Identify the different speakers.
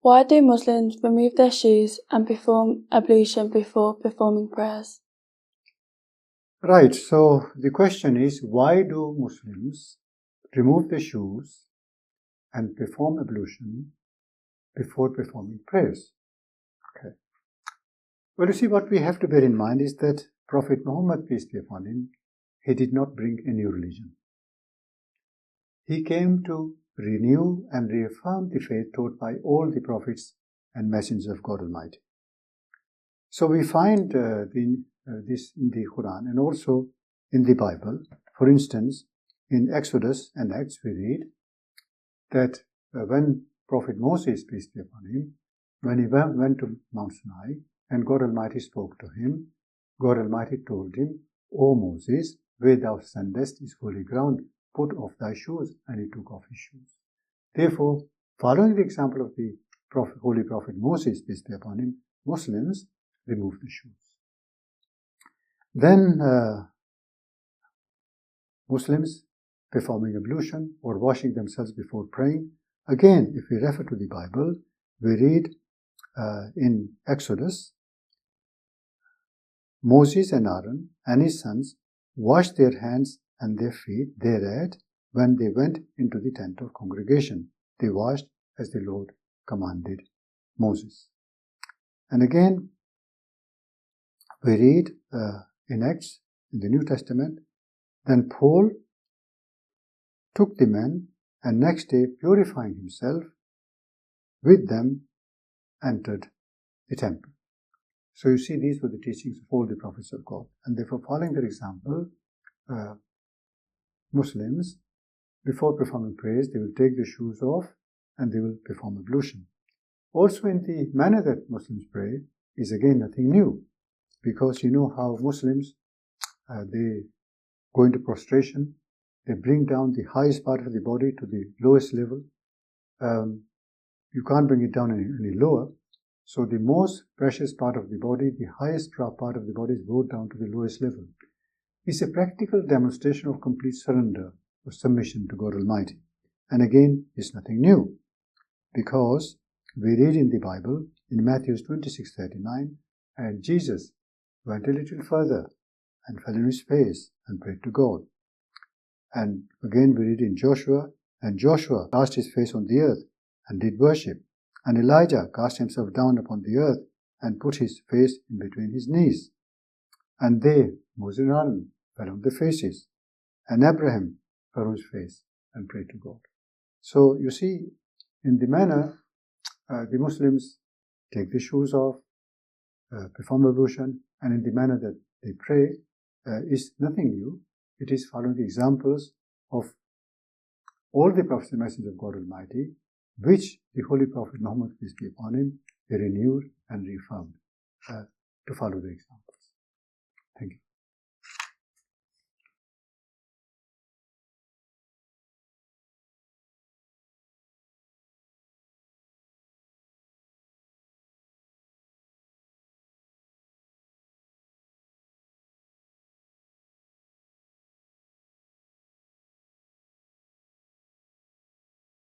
Speaker 1: Why do Muslims remove their shoes and perform ablution before performing prayers?
Speaker 2: Right, so the question is, why do Muslims remove their shoes and perform ablution before performing prayers? Okay. Well, you see, what we have to bear in mind is that Prophet Muhammad, peace be upon him, he did not bring a new religion. He came to renew and reaffirm the faith taught by all the prophets and messengers of God Almighty. So we find this in the Quran and also in the Bible. For instance, in Exodus and Acts we read that when Prophet Moses, peace be upon him, when he went to Mount Sinai and God Almighty spoke to him, God Almighty told him, "O Moses, where thou standest is holy ground, put off thy shoes," and he took off his shoes. Therefore, following the example of the Holy Prophet Moses, peace be upon him, Muslims remove the shoes. Then Muslims performing ablution or washing themselves before praying. Again, if we refer to the Bible, we read in Exodus, Moses and Aaron and his sons washed their hands and their feet thereat when they went into the tent of congregation. They washed as the Lord commanded Moses. And again, we read in Acts, in the New Testament, then Paul took the men and next day, purifying himself with them, entered the temple. So you see, these were the teachings of all the prophets of God. And therefore, following their example, Muslims, before performing prayers, they will take their shoes off and they will perform ablution. Also, in the manner that Muslims pray is again nothing new, because you know how Muslims, they go into prostration, they bring down the highest part of the body to the lowest level. You can't bring it down any lower. So the most precious part of the body, the highest part of the body is brought down to the lowest level. It's a practical demonstration of complete surrender or submission to God Almighty. And again, it's nothing new, because we read in the Bible, in Matthew 26:39, and Jesus went a little further and fell on his face and prayed to God. And again we read in Joshua, and Joshua cast his face on the earth and did worship. And Elijah cast himself down upon the earth and put his face in between his knees. And they, Moses and Aaron, fell on their faces. And Abraham fell on his face and prayed to God. So you see, in the manner the Muslims take the shoes off, perform ablution, and in the manner that they pray is nothing new. It is following the examples of all the prophets and messengers of God Almighty, which the Holy Prophet Muhammad, peace be upon him, they renewed and reaffirmed to follow the examples. Thank you.